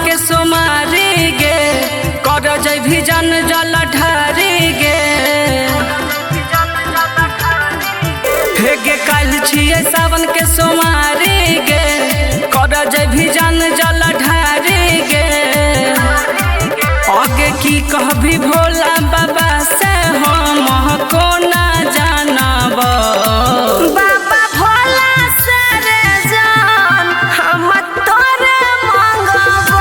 के सोमारी गे कर जैभी जन जल ढारी गे हे गे काल छिए सावन के सोमारी गे कर जैभी जन जल ढारी गे आगे की कहबी भोला बाबा से हम को ना जानब बाबा भोला से रे जान हम तोरे मंगब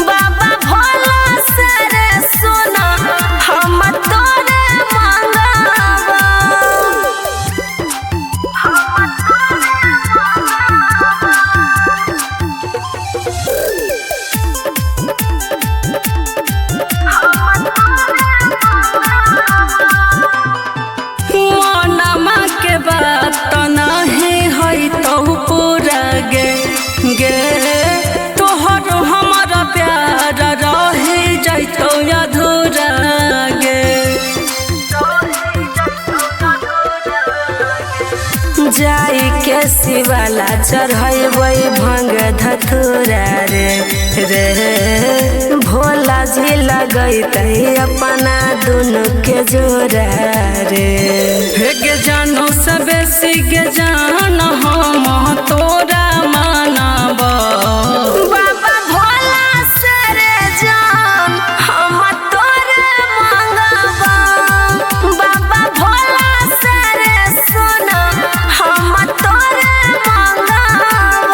बाबा भोला से रे सोना हम तोरे मंगब मनमा के बात तो नहीं है तो पूरा गे गे तोहर हमारा प्यार रह जैतो अधूरा गे जाई के शिवाला चढ़बै भंग धतुरा रे रे भोला जी लगैते अपना दुनु के जोरा रे हे गे जानो से बेसी गे जान हम तोरा मानब बाबा भोला से रे जान हम तोरे मंगब बाबा भोला से रे सोना हम तोरे मंगब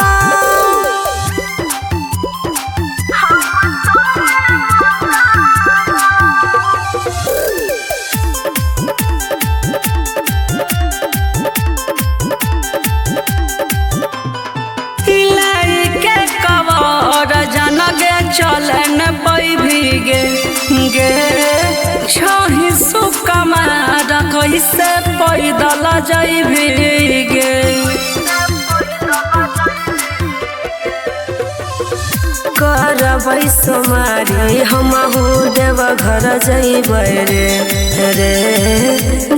लाई के कवर जन गे चलन पैभी गे गे छही सुकमार कैसे पैदल जैभी गे करबै सोमारी हमहू देव घर जैबै रे रे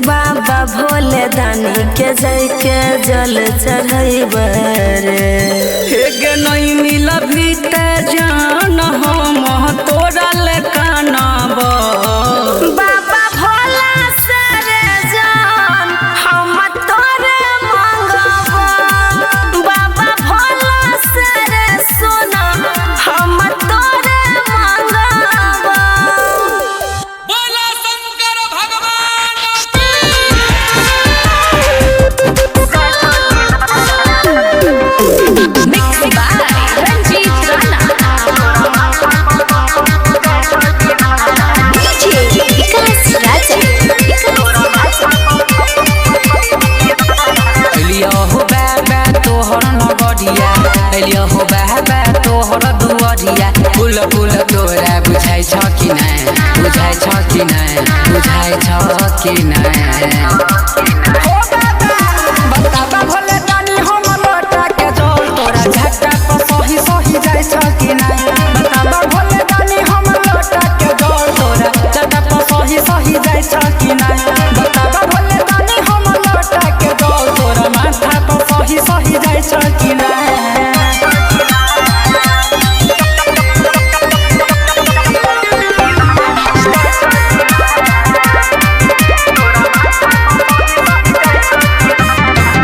बाबा भोले दानी के जाय के जल चढ़ैबै रे हे गे नहीं मिल भी ते जान हम तोरा ले कानब बाबा भोला से रे जान हम तोरे मंगब बाबा भोला से रे सोना हम तोरे मंगब बोला शंकर भगवान Mixed by Ranjit Rana. DJ Vikas Raja. Elia हो बाबा तोहर नगरिया एलिया हो बाबा तोहर दुआरिया फूल फूल तोरा बुझाइ छ कि नै बुझाइ छ कि नै बुझाइ छ कि नै हो बाबा बताबा भोले दानी हम लोटा के जल तोरा झटका पर सही सही जाइ छ कि नै बताबा भोले दानी हम लोटा के जल तोरा झटका पर सही सही जाइ छ कि नै बताबा भोले दानी हम लोटा के जल तोरा माथा पर सही सही जाइ छ कि नै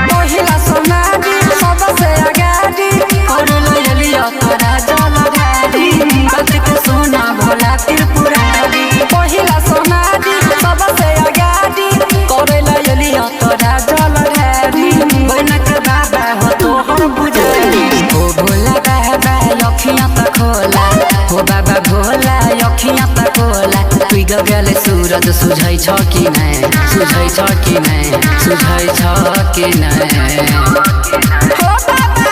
पहिला सोनारी सबसे अगाडि अरूले एलिया तोरा जल गाडी बात के सोना भोला त्रिपुरारी पहिला सोनारी सबसे अगाडि अरूले एलिया तोरा जल गाडी बनक बाबा हो तोहर पुजारी ओ भोला बाबा अखियाँ त खोला हो बाबा भोला अखियाँ त खोला तुई गगले सूरज सुझै छ कि नै सुझै छ कि नै सुझै छ कि नै हो बाबा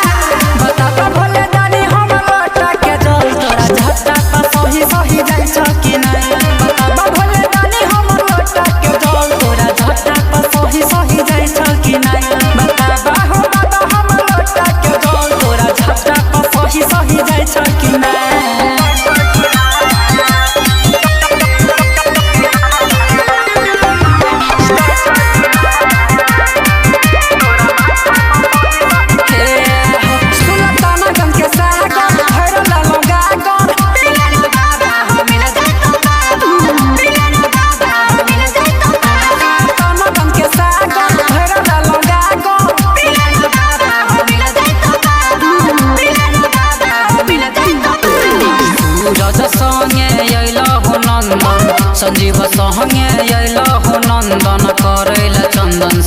बताबा भोले दानी हम लोटा के जल तोरा झट्टा पर सही सही जाइ छ कि नै बताबा भोले दानी हम लोटा के जल तोरा झट्टा पर सही सही जाइ छ कि नै बताबा हो बाबा हम लोटा के जल तोरा झट्टा पर सही सही जाइ छ कि नै हे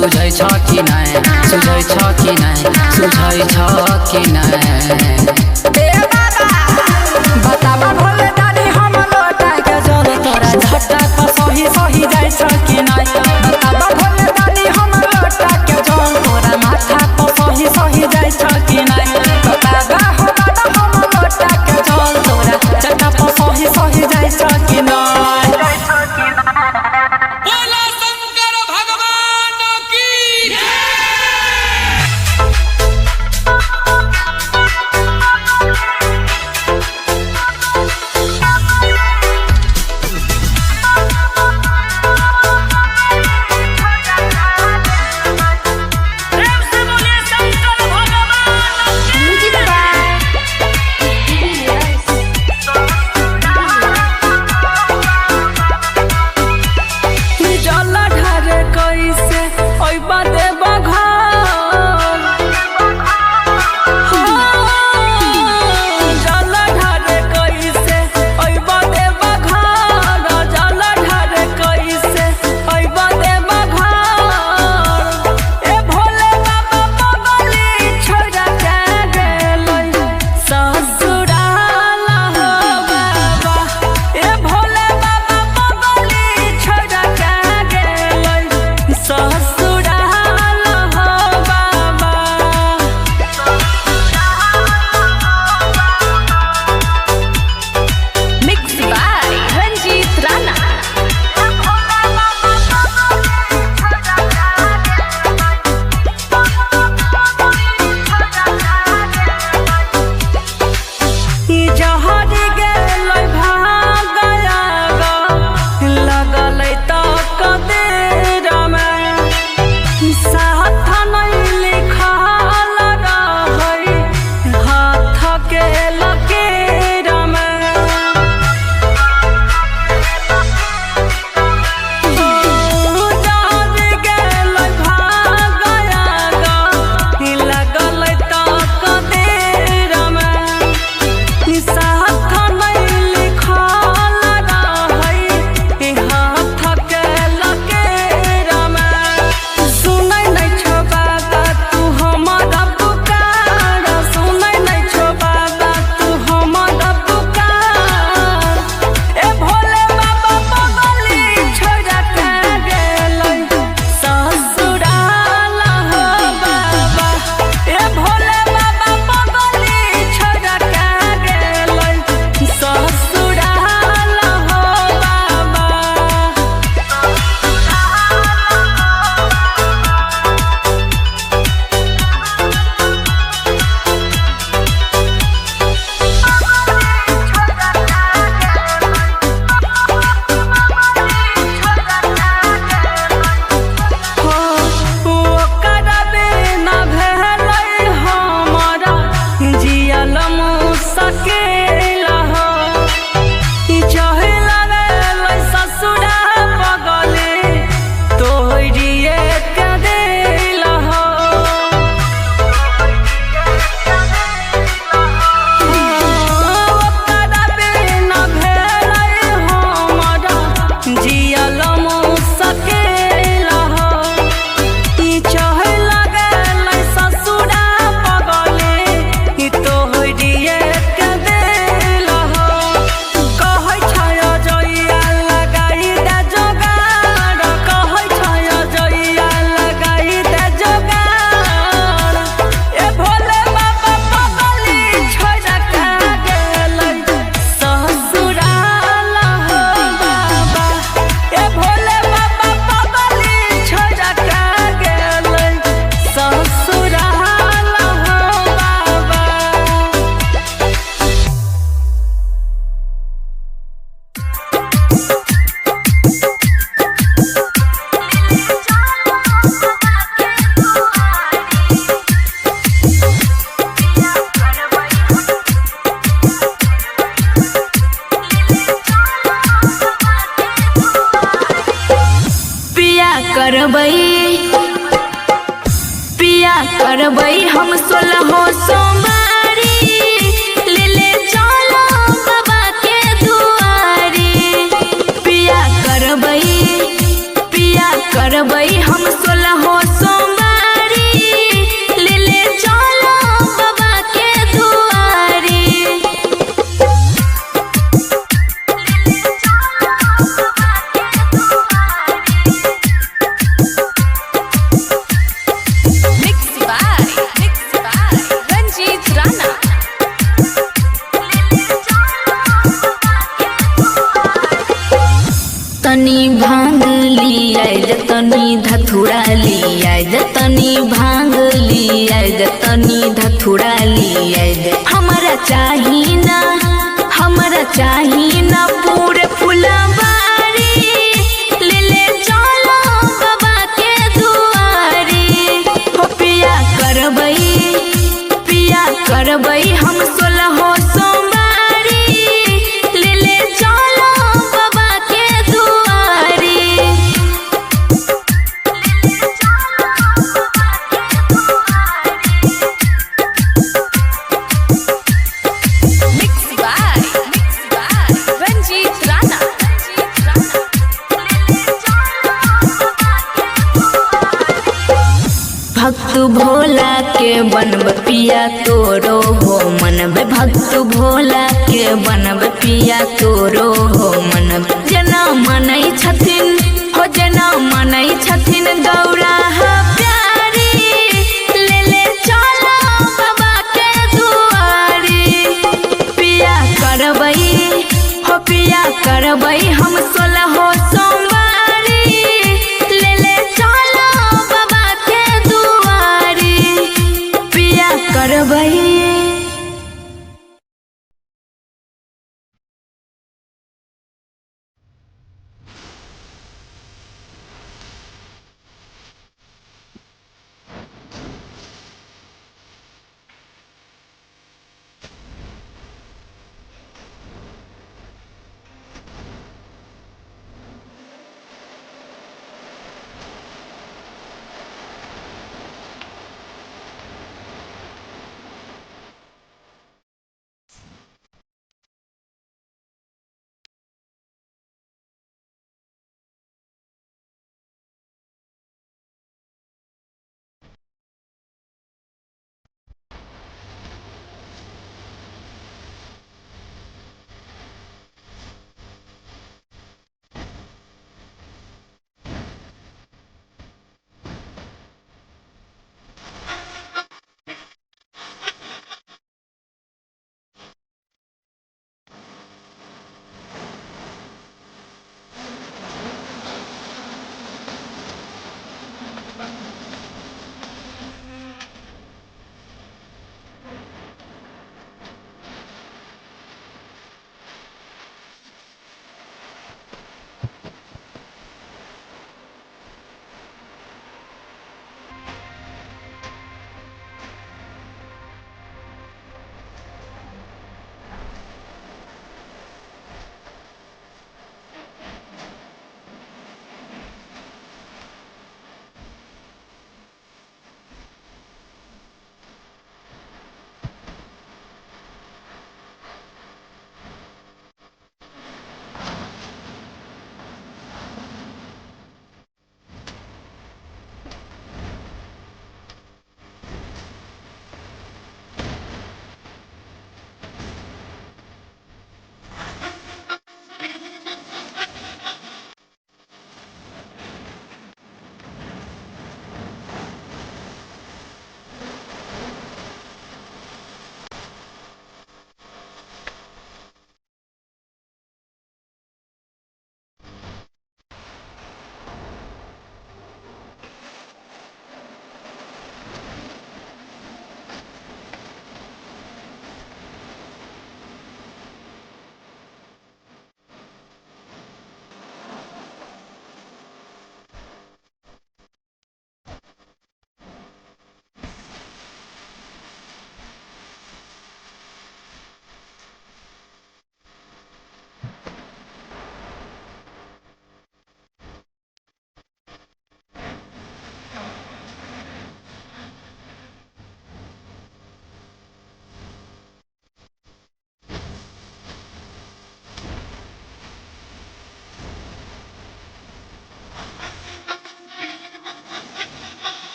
सुझै छ कि नै सुझै छ कि नै सुझै छ कि नै ए बाबा बताबा भोले दानी हम लोटा के जल तोरा झट्टा पर सही सही जाइ छ कि नै बताबा भोले दानी हम लोटा के जल तोरा माथा पर सही सही जाइ छ कि नै बताबा हो बाबा हम लोटा के जल तोरा झट्टा पर सही सही जाइ छ कि नै बोला शंकर भगवान की करबै हम 16 सोमवारी ले ले चलो बाबा के दुआरी। पिया करबै हम 16 लिया दे तनी भांग लिया दे तनी धथुरा लिया दे हमरा चाही ना पूरे फुलवारी ले ले चलो बाबा के दुआरी हो पिया करबई हम 16 सोमवारी ले ले चलो बाबा के दुआरी Mixed by Ranjit Rana. भक्त भोला के बनब पिया तोरो हो मनब भक्त भोला के बनब पिया तोरो हो मनब जना मनई छथिन गौरा प्यारी ले ले चलो बाबा के दुआरी पिया करबई हम 16 सोमवारी ले ले चलो बाबा के दुआरी पिया करबई।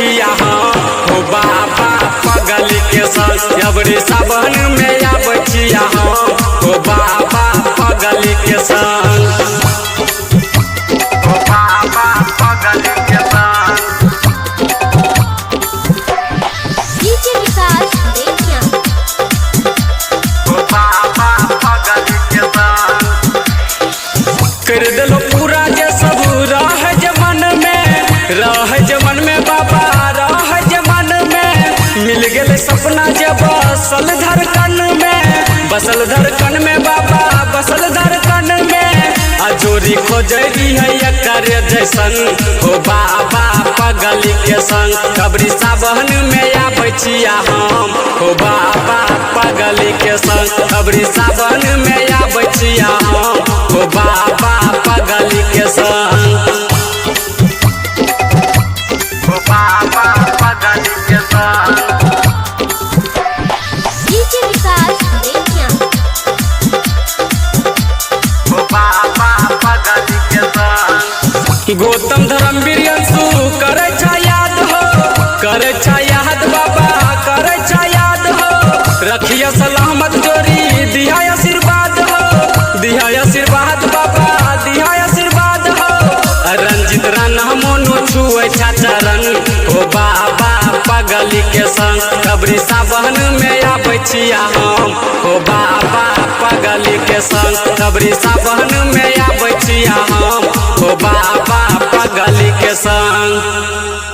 छिया हम हो बाबा पगली के संग अबरी सावन में आबै छिया हम हो बाबा पगली के संग हो बाबा पगली के संग डीजे विकास देखिया हो बाबा पगली के संग कर दिलो पूरा जे सब रह जमन में बाबा रह जमन में मिल गेल सपना जे बसल धड़कन में बाबा बसल धड़कन में अजोरी खोजरी है एकर जैसन हो बाबा पगली के संग अबरी सावन में आबै छिया हम हो बाबा पगली के संग अबरी सावन में आबै छिया हम हो बाबा पगली के संग हो बाबा पगली के संग डीजे विकास देखिया हो बाबा पगली के संग गौतम धर्मवीर अंशु करे छा याद हो करे छा याद बाबा करे छा याद हो रखिया सलामत जोरी दिया आशीर्वाद हो दिया आशीर्वाद बाबा दिया आशीर्वाद हो रंजित राना मोनू छुए छा चरण हो बाबा पगली के संग अबरी सावन में आबै छिया हम हो बाबा पगली के संग अबरी सावन में आबै छिया हम हो बाबा पगली के संग।